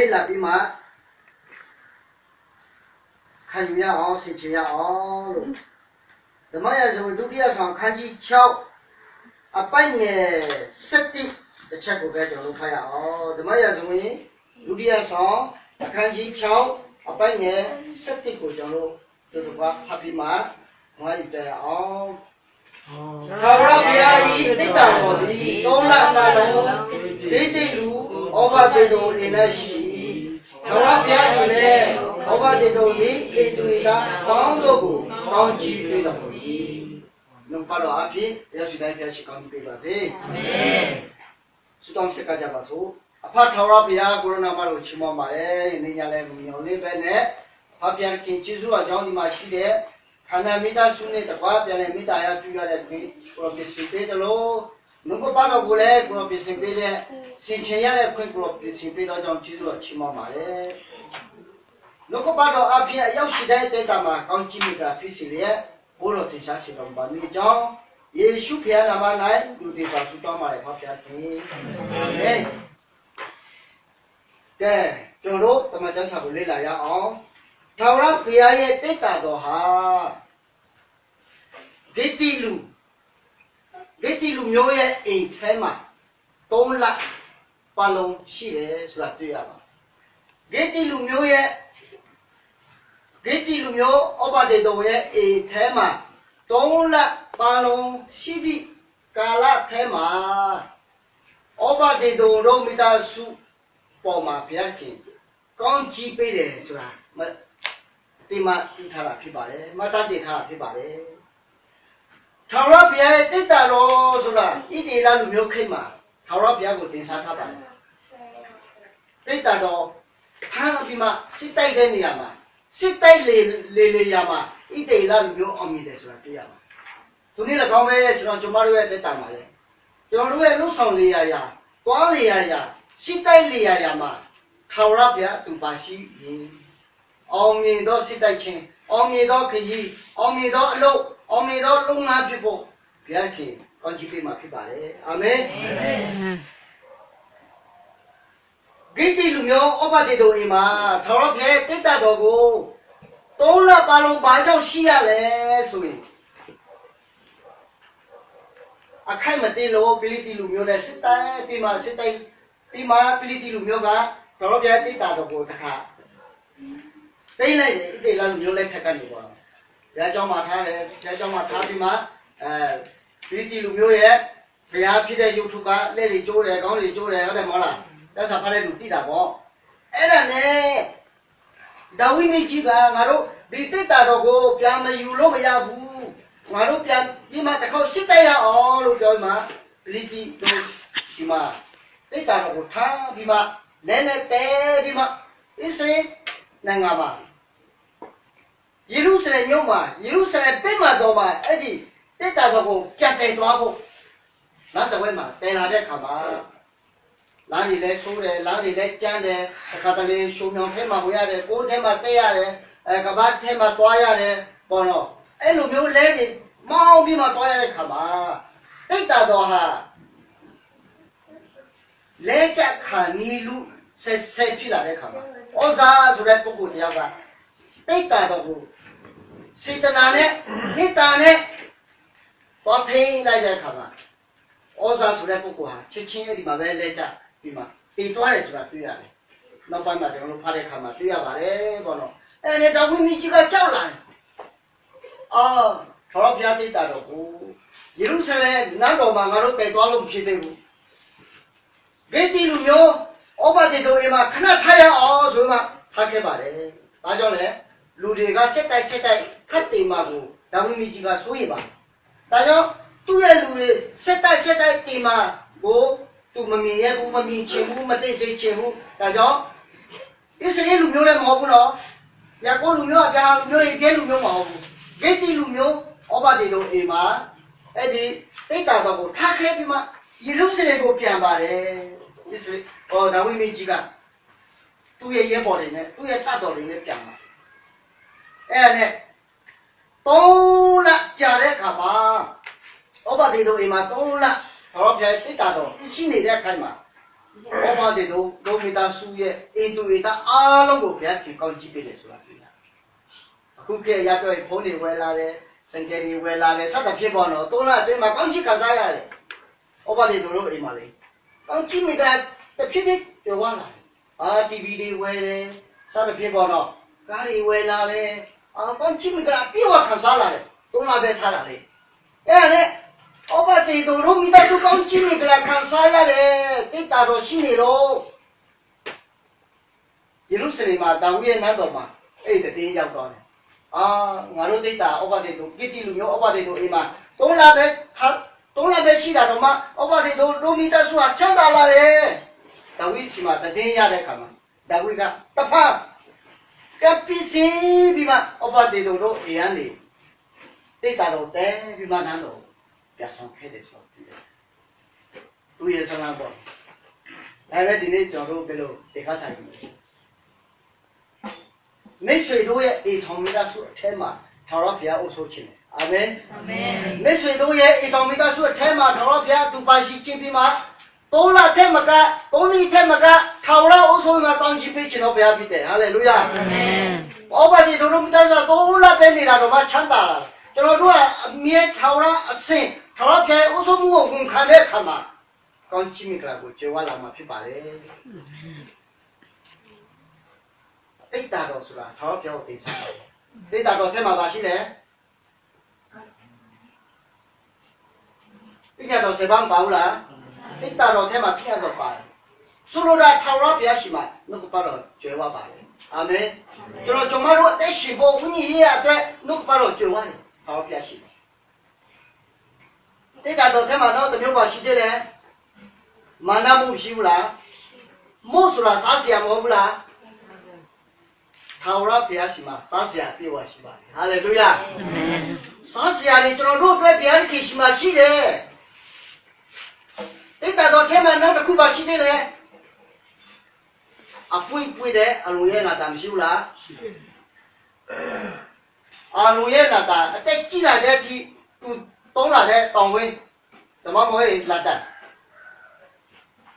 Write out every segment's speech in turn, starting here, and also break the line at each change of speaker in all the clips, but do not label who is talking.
လေးလာပြီးမှခံယူရအောင်ဆင်ခြင်ရအောင်လို့ဓမ္မရာဇဝင်ဒုတိယဆောင်ခန်းကြီး6အပိုက်ငယ်7တစ်ချက်ကိုပဲကျွန်တော်တို့ဖတ်ရအောင်ဓမ္မရာဇဝင်ဒုတိယဆောင်အခန်းကြီး6အပိုက်ငယ်7ကိုကျွန်တော်တို့ဒီတစ်ခါဖတ်ပြီးမှငါ့ယူတယ်အောင်ထာဝရဘုရား၏တိတ္တတော်သည်သုံးလပတ်လုံးဒိဋ္ဌိလူဩဘတေတော်အနေနဲ့ရှိထာဝရဘုရားသည်လည်းဩဘတေတော်၏ဣတုိတာကောင်းတို့ကိုကောင်းချီးပေးတော်မူ၏နှုတ်ပါတော်အဖြစ်တရားရှိတိုင်းဖျားရှိကောင်းပေးပါစေအာမင်ဆုတောင်းဆက်ကြပါစို့အဖထာဝရဘုရားကိုရနာမတော်ချီးမွမ်းပါတယ်နေညာလည်းမြောင်လေးပဲနဲ့ဖပြန်ခင်ကျေးဇူးအကြောင်းဒီမှာရှိတဲ့ခန္ဓာမိသားစုနဲ့တကွာပြန်လဲမိသားရပြုရတဲ့ကိုရောပစ္စည်းပေးတယ်လို့နှုတ်ပါတော်ကိုလည်းကိုရောပစ္စည်းပေးတဲ့စင်ချင်ရတဲ့ခွင့်ကိုရောပစ္စည်းပေးတော့ကြောင့်ကျေးဇူးတော်ချီးမွမ်းပါတယ်နှုတ်ပါတော်အဖြစ်အရောက်ရှိတဲ့တေတာမှာကောင်းချီးမိတာဖြစ်စီလျက်ဘိုးတော်သင်ရှားရှိတော်ပါမိကြောင်းယေရှုဖခင်နာမ၌လူတွေပါဆုတောင်းပါတယ်ဖဖခင်အာမင်ကဲကျွန်တော်တို့တမန်ကျမ်းစာကိုလေ့လာရအောင်ထာဝရဘုရားရဲ့တိတ္တတော်ဟာဂိတ္တိလူမျိုးရဲ့အိမ်ထဲမှာ3လပတ်လုံးရှိတယ်ဆိုတာတွေ့ရပါဂိတ္တိလူမျိုးဩဘဒေတော်ရဲ့အိမ်ထဲမှာ3လပတ်လုံးရှိသည့်ကာလထဲမှာဩဘဒေတော်တို့မိသားစုပေါ်မှာဘုရားခင်ကောင်းချီးပေးတယ်ဆိုတာဒီမှာသိထားတာဖြစ်ပါတယ်မတ်တတ်ထားတာဖြစ်ပါတယ်ထာဝရဘုရားရဲ့တိတ္တတော်ဆိုတာဣတိလလူမျိုးခိတ်မှာထာဝရဘုရားကိုသင်စားထားပါတယ်တိတ္တတော်ထားပြီးမှစစ်တိုက်တဲ့နေရာမှာစစ်တိုက်လေရာမှာဣတိလလူမျိုးအောင်မြင်တယ်ဆိုတာသိရပါသူနေ့လည်းကောင်းပဲကျွန်တော်တို့ရဲ့တိတ္တမှာလေကျွန်တော်တို့ရဲ့လှုပ်ဆောင်လေရာတွားလေရာစစ်တိုက်လေရာမှာထာဝရဘုရားသူပါရှိရင်အောင်မြင်သောစစ်တိုက်ခြင်းအောင်မြင်သောခရီးအောင်မြင်သောအလုပ်အောင်မြင်သောလုပ်ငန်းဖြစ်ဖို့ဘုရားခင်ကောင်းချီးပေးမှာဖြစ်ပါတယ်အာမင်ဂိတ္တိလူမျိုးဩဘတေတော်အိမ်မှာထာဝရဘုရားတိတ္တတော်ကို3လပတ်လုံးဘာကြောင့်ရှိရလဲဆိုရင်အခိုက်မတည်လို့ပိလိတိလူမျိုးနဲ့စစ်တိုက်ပြီးမှပိလိတိလူမျိုးကထာဝရဘုရားတိတ္တတော်ကိုတခါတိတ်လိုက်တယ်ဣတိလလူမျိုးလိုက်ထက်ကနေပေါ့ဘုရားကျောင်းမှာထားတယ်ဘုရားကျောင်းမှာထားပြီးမှပိလိတိလူမျိုးရဲ့ဘုရားဖြစ်တဲ့ယုတ်ထုကလက်တွေကျိုးတယ်ခေါင်းတွေကျိုးတယ်ဟုတ်တယ်မဟုတ်လားတက်စာဖတ်တဲ့လူသိတာပေါ့အဲ့ဒါနဲ့ဒါဝိမင်းကြီးကငါတို့ဒီတိတ္တတော်ကိုပြန်မယူလို့မရဘူးငါတို့ပြန်ဒီမှာတစ်ခေါက်စစ်တိုက်ရအောင်လို့ပြောမှပိလိတိတို့ရှိမှတိတ္တတော်ကိုထားပြီးမှလဲနဲ့တဲပြီးမှဣသရေလနိုင်ငံမှာယေရုရှလင်မြို့မှာယေရုရှလင်ပြည်မှာတော့မှအဲ့ဒီတိတ္တတော်ကိုပြန်တည်သွားဖို့နောက်တစ်ဝက်မှာတည်လာတဲ့အခါမှာလမ်းတွေလည်းဆိုးတယ်လမ်းတွေလည်းကျန်းတယ်အခါတလေရှုံမြောင်ထဲမှာဝင်ရတယ်ကိုယ်ထဲမှာတက်ရတယ်ကဘာထဲမှာသွားရတယ်ပေါ့နော်အဲ့လိုမျိုးလဲနေမောင်းပြီးမှသွားရတဲ့အခါမှာတိတ္တတော်ဟာလဲချက်ခါနီလူဆက်ဖြစ်လာတဲ့အခါမှာဩဇာဆိုတဲ့ပုဂ္ဂိုလ်တယောက်ကတိတ္တတော်ကိုစေတနာနဲ့မေတ္တာနဲ့ပေါ်ထိန်လိုက်တဲ့အခါမှာဩဇာဆိုတဲ့ပုဂ္ဂိုလ်ဟာချက်ချင်းအဲ့ဒီမှာပဲလဲကြပြီးမှတည်သွားတယ်ဆိုတာတွေ့ရတယ်။နောက်ပိုင်းမှာကျွန်တော်တို့ဖတ်တဲ့အခါမှာတွေ့ရပါတယ်ပေါ့နော်။အဲ့ဒီတော်ဝိမင်းကြီးကကြောက်လာတယ်။အော်ထာဝရဘုရားတိတ္တတော်ကိုယေရုရှလင်နန်းတော်မှာငါတို့တည်သွားလို့မဖြစ်သေးဘူး။ဂိတ္တိလူမျိုးဩဘတေတော်အိမ်မှာခဏထားရအောင်ဆိုမှထားခဲ့ပါတယ်။ဒါကြောင့်လေလူတွေကစစ်တိုက်ခတ်တင်မှာကိုဒါဝိမင်းကြီးကစိုးရိမ်ပါ။ဒါကြောင့်သူ့ရဲ့လူတွေစစ်တိုက်တင်မှာကိုသူမမြင်ရဘူးမမြင်ချင်ဘူးမသိစေချင်ဘူး။ဒါကြောင့်ဣသရေလလူမျိုးလည်းမဟုတ်ဘူးနော်။ယာကုပ်လူမျိုးအပြာလူမျိုးရဲ့ကျဲလူမျိုးမဟုတ်ဘူး။ဂိတ္တိလူမျိုးဩဘတေတော်အိမ်မှာအဲ့ဒီတိတ္တတော်ကိုထားခဲ့ပြီးမှယေရုရှလင်ကိုပြန်ပါတယ်။ဣသရေဒါဝိမင်းကြီးကသူ့ရဲ့ရဲဘော်တွေနဲ့သူ့ရဲ့တတ်တော်တွေနဲ့ပြန်လာအဲ့ဒါနဲ့3လကြာတဲ့အခါမှာဩဘဒေတော်အိမ်မှာ3လထာဝရဘုရားတိတ္တတော်ရှိနေတဲ့အခိုင်မှာ ဩဘာတေတို့ဒုမိသားစုရဲ့အင်တူအတာအားလုံးကိုဘုရားခင်ကောင်းကြီးပေးတယ်ဆိုတာပြတာအခုခေတ်ရတော့ဖုန်းတွေဝယ်လာတယ်စံကြယ်တွေဝယ်လာတယ်စသဖြင့်ပေါ့နော်သုံးလအတွင်းမှာကောင်းကြီးခံစားရတယ်ဩဘာတေတို့အိမ်မှာလေကောင်းကြီးမိတာတစ်ဖြစ်ဖြစ်ပြောသွားလာTV တွေဝယ်တယ်စသဖြင့်ပေါ့နော်ကားတွေဝယ်လာတယ်ကောင်းကြီးမိတာပြေဝခံစားလာတယ်သုံးလပဲထားတာလေအဲ့ဒါနဲ့ဩဘာတေတို့မိသားစုကောင်းကြီးမိတာခံစားရတယ်တိတ်တာတော့ရှိနေတော့ယေရုရှလင်မှာဒါဝိရဲ့နန်းတော်မှာအဲ့ဒီတင်းရောက်သွားတယ်ငါတို့တိတ်တာဩဘာတေတို့ပြစ်တိလူမျိုးဩဘာတေတို့အိမ်မှာသုံးလပဲရှိတာတော့မှဩဘာတေတို့မိသားစုဟာချမ်းသာလာတယ်ဒါဝိစီမှာတင်းရတဲ့ခါမှာဒါဝိကတဖန်ကပီစီပြီးမှဩဘာတေတို့အိမ်ကနေတိတ်တာတော့တဲပြီးမှနန်းတော်ပြဆောင်ခဲ့တယ်ဆိုတော့သူရဲ့ဆန္ဒပေါ့ဒါပဲဒီနေ့ကျွန်တော်တို့ဘယ်လိုဒီခါဆိုင်မိတ်ဆွေတို့ရဲ့အိမ်ထောင်မိသားစုအထဲမှာထာဝရဘုရားအုပ်စိုးခြင်းတယ်အာမင်အာမင်မိတ်ဆွေတို့ရဲ့အိမ်ထောင်မိသားစုအထဲမှာထာဝရဘုရားသူပါရှိခြင်းပြီးမှ3 လထက်မက3 နှစ်ထက်မကထာဝရအုပ်စိုးမှာကောင်းချီးပေးခြင်းတော်ဘုရားဖြစ်တယ်ဟာလေလုယာအာမင်ဩဘာဒီတို့မိသားစု3 လပဲနေတာတော့မှချမ်းသာလာကျွန်တော်တို့ကအမြဲထာဝရအစဉ်ထာဝရဘုရားအုပ်စိုးမှုကိုဝန်ခံတဲ့အခါမှာကောင်းချီးမိကြတာကိုကျေဝါလာမှာဖြစ်ပါတယ်တိတ်တာတော်ဆိုတာထာဝရဘုရားကိုသိစားတယ်တိတ်တာတော်ထဲမှာပါရှိတယ်ပြည့်တော်စေပန်းပါဘူးလားတိတ်တာတော်ထဲမှာပြည့်တော်ပါတယ်ဆိုလိုတာထာဝရဘုရားရှိမှနှုတ်ကပတ်တော်ကျွဲဝပါတယ်အာမင်ကျွန်တော်တို့အသက်ရှင်ဖို့ဝိညာဉ်ရေးအတွက်နှုတ်ကပတ်တော်ကျွဲဝတယ်ထာဝရဘုရားရှိတယ်တိတ်တာတော်ထဲမှာတော့တမျိုးပါရှိသေးတယ်မာနမှုရှိဘူးလားမို့ဆိုတာစားစရာမဟုတ်ဘူးလားထာဝရဘုရားရှိမှစားစရာပြေဝရှိပါတယ်ဟာလေလုယာစားစရာတွေကျွန်တော်တို့အတွက်ဘုရားခင်ရှိမှရှိတယ်တိတ်တာတော်ထဲမှာနောက်တစ်ခုပါရှိသေးတယ်အပွင့်ပွင့်တဲ့အလိုရဲ့လာတာမရှိဘူးလားရှိတယ်အလိုရဲ့လာတာအသက်ကြီးလာတဲ့အထိသူသုံးလာတဲ့တောင်ဝင်းဓမ္မမောရဲ့လာတာ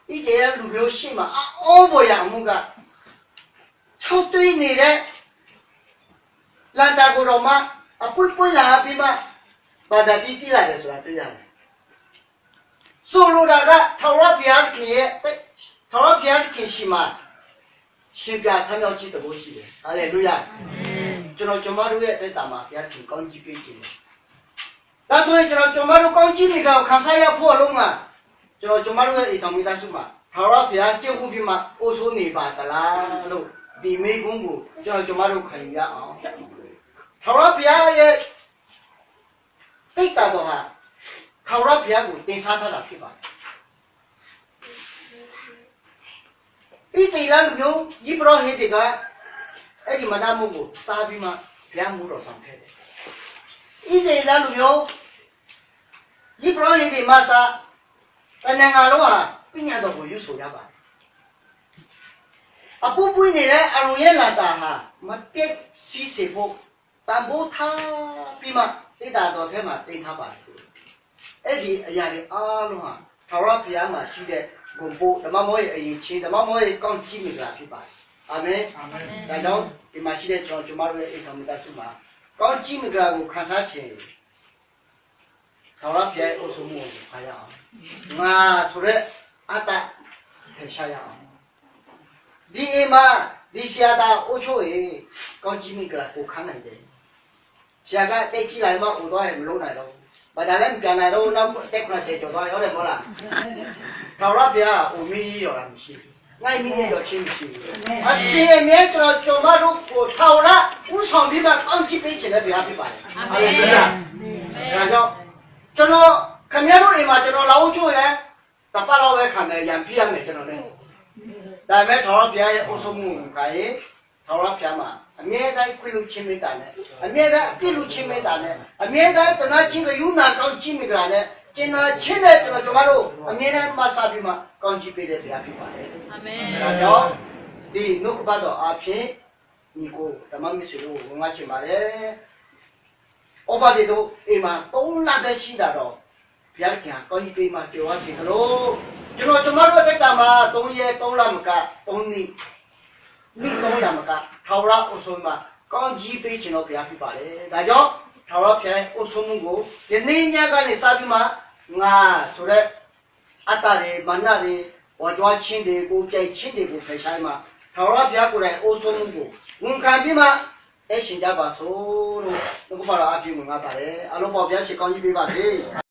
ဒီတည်းလူမျိုးရှိမှအောဘောရမှုကချုပ်သွင်းနေတဲ့လန်တာကိုတော့မှအပွင့်ပွင့်လာပြီးမှဘာသာပြီးပြလာတယ်ဆိုတာသိရတယ်ဆိုလိုတာကထာဝရဘုရားခင်ရဲ့ထာဝရဘုရားခင်ရှိမှရှင်ပြထမ်းမြောက်ခြင်းတဘောရှိတယ်ဟာလေလုယာကျွန်တော်တို့ရဲ့တိုက်တာမှာဘုရားခင်ကောင်းကြီးပေးခြင်းဒါဆိုရင်ကျွန်တော်တို့ကောင်းကြီးနေတော့ခံစားရဖို့အလုံးကကျွန်တော်တို့ရဲ့အိမ်တော်မိသားစုမှာထာဝရဘုရားကြည့်ဖို့ပြီးမှအိုးဆိုးနေပါသလားလို့ဒီမိကုန်းကိုကျွန်တော်တို့ခံရအောင်ထာဝရဘုရားရဲ့တိတ်တာတော်ဟာထာဝရဘုရားကိုတင်စားထားတာဖြစ်ပါတယ်ဒီတေလလူမျိုးဤပရောဟိတ်တွေကအဲ့ဒီမနာမှုကိုစားပြီးမှဘုရားမှုတော်ဆောင်ခဲ့တယ်ဤတေလလူမျိုးဤပရောဟိတ်တွေမှာစားတဏ္ဍာလုံးဟာပညာတော်ကိုယူဆိုရပါတယ်အပူပွေးနေတဲ့အရုံရဲ့လာတာဟာမပြည့်စည်စေဖို့တန်ဖိုးထားပြီးမှတိတ်တာတော်ထဲမှာတင်ထားပါတယ်အဲ့ဒီအရာတွေအားလုံးဟာထာဝရဘုရားမှာရှိတဲ့ဂုဏ်ပို့ဓမ္မမောရဲ့အရင်ချင်းဓမ္မမောရဲ့ကောင်းချီးမိတာဖြစ်ပါတယ်အာမင်အာမင်ဒါကြောင့်ဒီမှာရှိတဲ့ကျွန်တော်တို့ရဲ့အိမ်တော်မိသားစုမှာကောင်းချီးမိတာကိုခံစားခြင်းထာဝရဘုရားရဲ့အုပ်စိုးမှုကိုခါရအောင်ငါဆိုရက်အတ္တဖယ်ရှားရအောင်ဒီအိမ်မှာဒီဆရာသားအုပ်ချုပ်ရေကောင်းချီးမိတာကိုခံနိုင်တယ်ဆရာကတိတ်ကြည့်လိုက်မှဥသွားရင်မလုံးနိုင်တော့ဘာသာလဲပြန်လာတော့နောက်တက်ခရစေကျော်သွားရောတယ်မဟုတ်လားထာဝရဘုရားအမီးရောမရှိဘူးငိုင်းမီးရောချင်းမရှိဘူးအစီအမြဲကျွန်တော်တို့ကိုထာဝရဥဆောင်ပြီးမှကောင်းချီးပေးခြင်းနဲ့ဘုရားဖြစ်ပါတယ်ဟာလေလုယာဒါကြောင့်ကျွန်တော်ခင်ဗျားတို့အိမ်မှာကျွန်တော်လာဦးချိုးတယ်တပတ်တော့ပဲခံတယ်ရံပြရမယ်ကျွန်တော်လည်းဒါပေမဲ့ထာဝရဘုရားရဲ့အုပ်စိုးမှုကရဲ့ထာဝရဘုရားမှာအမြဲတမ်းခွင့်လူချင်းမေတ္တာနဲ့အမြဲတမ်းအပြည့်လူချင်းမေတ္တာနဲ့အမြဲတမ်းတနာချင်းကယူနာကောင်းချင်းမေတ္တာနဲ့ကျင်နာချင်းနဲ့ကျွန်တော်တို့အမြဲတမ်းမဆာပြီးမှကောင်းချီးပေးတဲ့ဘုရားဖြစ်ပါတယ်အာမင်ဒါကြောင့်ဒီနှုတ်ကပတ်တော်အဖြစ်ဒီကိုဓမ္မမစ္စည်းကိုဝင်ငါချင်ပါတယ်ဩဘာဒီတို့အိမ်မှာ3 လပဲရှိတာတော့ဘုရားခင်ကောင်းချီးပေးမှကြော်ဝါစေသလို ကျွန်တော်တက်တာမှာ3ရက်3လမက3နှစ်300မကထာဝရအုပ်ဆုံးမှာကောင်းကြီးပေးခြင်းတော့ဘုရားဖြစ်ပါလေဒါကြောင့်ထာဝရဘုရားအုပ်ဆုံးမှုကိုဒီနေ့ညကနေစပြီးမှငါဆိုတဲ့အတ္တတွေမာနတွေဝါကြွားခြင်းတွေကိုကြိုက်ခြင်းတွေကိုဖယ်ရှားမှထာဝရဘုရားကိုယ်တိုင်အုပ်ဆုံးမှုကိုဝန်ခံပြီးမှအရှင်ကြပါစို့လို့ဘုရားအပြည့်ဝင်ပါပါတယ်အလုံးပေါင်းဘုရားရှိကောင်းကြီးပေးပါစေ